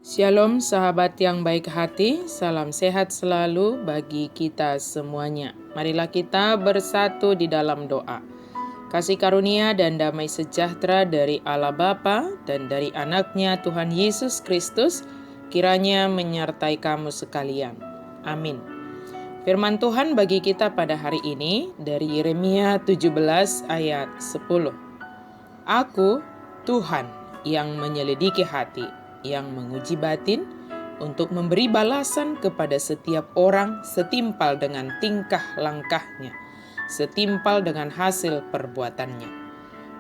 Shalom sahabat yang baik hati, salam sehat selalu bagi kita semuanya. Marilah kita bersatu di dalam doa. Kasih karunia dan damai sejahtera dari Allah Bapa dan dari anaknya Tuhan Yesus Kristus kiranya menyertai kamu sekalian. Amin. Firman Tuhan bagi kita pada hari ini dari Yeremia 17 ayat 10. Aku, Tuhan, yang menyelidiki hati, yang menguji batin, untuk memberi balasan kepada setiap orang setimpal dengan tingkah langkahnya, setimpal dengan hasil perbuatannya.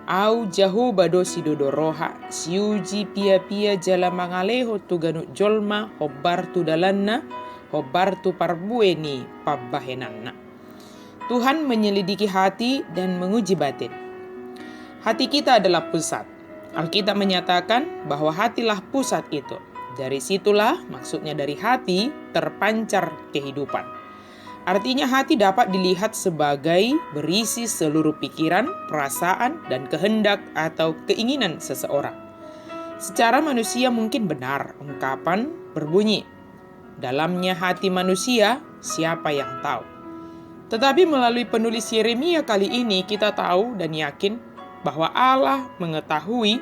Au jahu bado sidodo roha, siuji pia-pia jala mangaleho tuganu jolma, hobar tu dalanna, hobar tu parbueni pabbahenanna. Tuhan menyelidiki hati dan menguji batin. Hati kita adalah pusat. Alkitab menyatakan bahwa hatilah pusat itu. Dari situlah, maksudnya dari hati, terpancar kehidupan. Artinya hati dapat dilihat sebagai berisi seluruh pikiran, perasaan, dan kehendak atau keinginan seseorang. Secara manusia mungkin benar ungkapan berbunyi, dalamnya hati manusia, siapa yang tahu? Tetapi melalui penulis Yeremia kali ini kita tahu dan yakin bahwa Allah mengetahui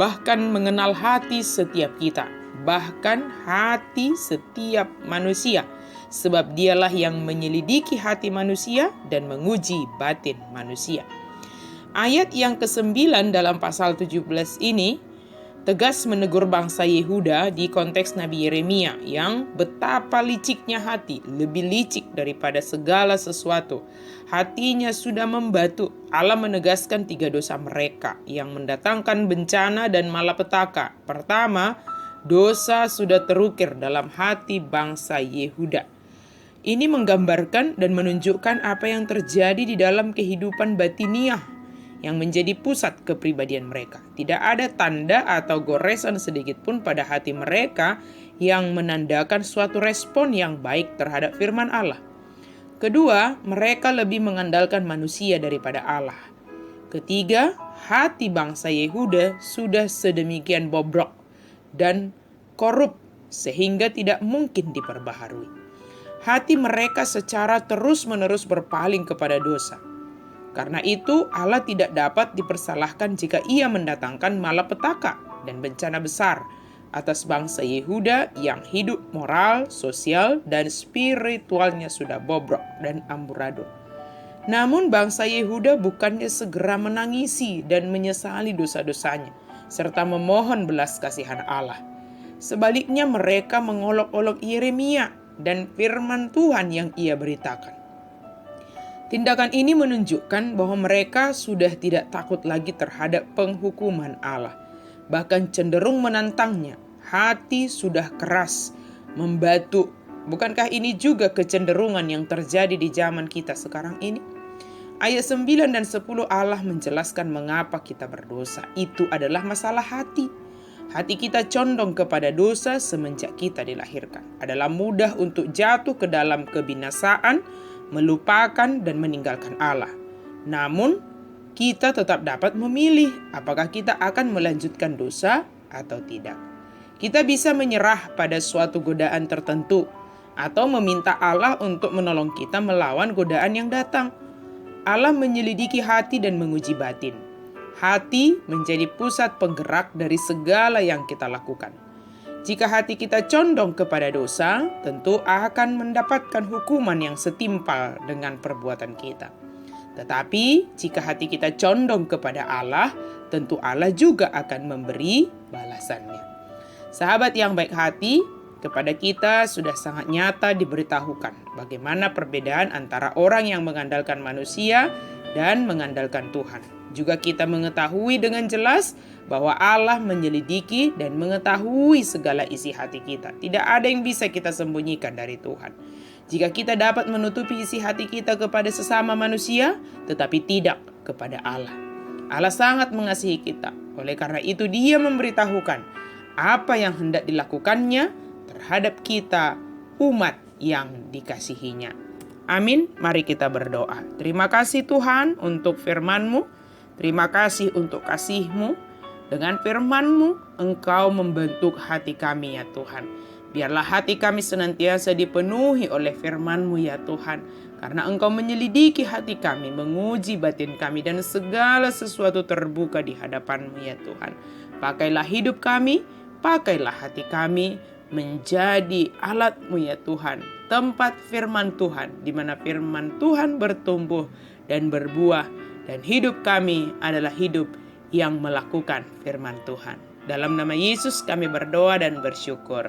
bahkan mengenal hati setiap kita, bahkan hati setiap manusia, sebab dialah yang menyelidiki hati manusia dan menguji batin manusia. Ayat yang ke-9 dalam pasal 17 ini tegas menegur bangsa Yehuda di konteks Nabi Yeremia yang betapa liciknya hati, lebih licik daripada segala sesuatu. Hatinya sudah membatu. Allah menegaskan 3 dosa mereka yang mendatangkan bencana dan malapetaka. Pertama, dosa sudah terukir dalam hati bangsa Yehuda. Ini menggambarkan dan menunjukkan apa yang terjadi di dalam kehidupan batiniah yang menjadi pusat kepribadian mereka. Tidak ada tanda atau goresan sedikit pun pada hati mereka yang menandakan suatu respon yang baik terhadap firman Allah. Kedua, mereka lebih mengandalkan manusia daripada Allah. Ketiga, hati bangsa Yehuda sudah sedemikian bobrok dan korup sehingga tidak mungkin diperbaharui. Hati mereka secara terus-menerus berpaling kepada dosa. Karena itu Allah tidak dapat dipersalahkan jika ia mendatangkan malapetaka dan bencana besar atas bangsa Yehuda yang hidup moral, sosial, dan spiritualnya sudah bobrok dan amburadul. Namun bangsa Yehuda bukannya segera menangisi dan menyesali dosa-dosanya, serta memohon belas kasihan Allah. Sebaliknya mereka mengolok-olok Yeremia dan firman Tuhan yang ia beritakan. Tindakan ini menunjukkan bahwa mereka sudah tidak takut lagi terhadap penghukuman Allah, bahkan cenderung menantangnya. Hati sudah keras, membatu. Bukankah ini juga kecenderungan yang terjadi di zaman kita sekarang ini? Ayat 9 dan 10 Allah menjelaskan mengapa kita berdosa. Itu adalah masalah hati. Hati kita condong kepada dosa semenjak kita dilahirkan. Adalah mudah untuk jatuh ke dalam kebinasaan, melupakan dan meninggalkan Allah. Namun, kita tetap dapat memilih apakah kita akan melanjutkan dosa atau tidak. Kita bisa menyerah pada suatu godaan tertentu atau meminta Allah untuk menolong kita melawan godaan yang datang. Allah menyelidiki hati dan menguji batin. Hati menjadi pusat penggerak dari segala yang kita lakukan. Jika hati kita condong kepada dosa, tentu akan mendapatkan hukuman yang setimpal dengan perbuatan kita. Tetapi jika hati kita condong kepada Allah, tentu Allah juga akan memberi balasannya. Sahabat yang baik hati, kepada kita sudah sangat nyata diberitahukan bagaimana perbedaan antara orang yang mengandalkan manusia dan mengandalkan Tuhan. Juga kita mengetahui dengan jelas bahwa Allah menyelidiki dan mengetahui segala isi hati kita. Tidak ada yang bisa kita sembunyikan dari Tuhan. Jika kita dapat menutupi isi hati kita kepada sesama manusia, tetapi tidak kepada Allah. Allah sangat mengasihi kita. Oleh karena itu Dia memberitahukan apa yang hendak dilakukannya terhadap kita, umat yang dikasihinya. Amin. Mari kita berdoa. Terima kasih Tuhan untuk firman-Mu. Terima kasih untuk kasih-Mu. Dengan firman-Mu, Engkau membentuk hati kami ya Tuhan. Biarlah hati kami senantiasa dipenuhi oleh firman-Mu ya Tuhan. Karena Engkau menyelidiki hati kami, menguji batin kami, dan segala sesuatu terbuka di hadapan-Mu ya Tuhan. Pakailah hidup kami, pakailah hati kami, menjadi alat-Mu ya Tuhan. Tempat firman Tuhan, di mana firman Tuhan bertumbuh dan berbuah. Dan hidup kami adalah hidup yang melakukan firman Tuhan. Dalam nama Yesus kami berdoa dan bersyukur.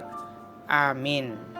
Amin.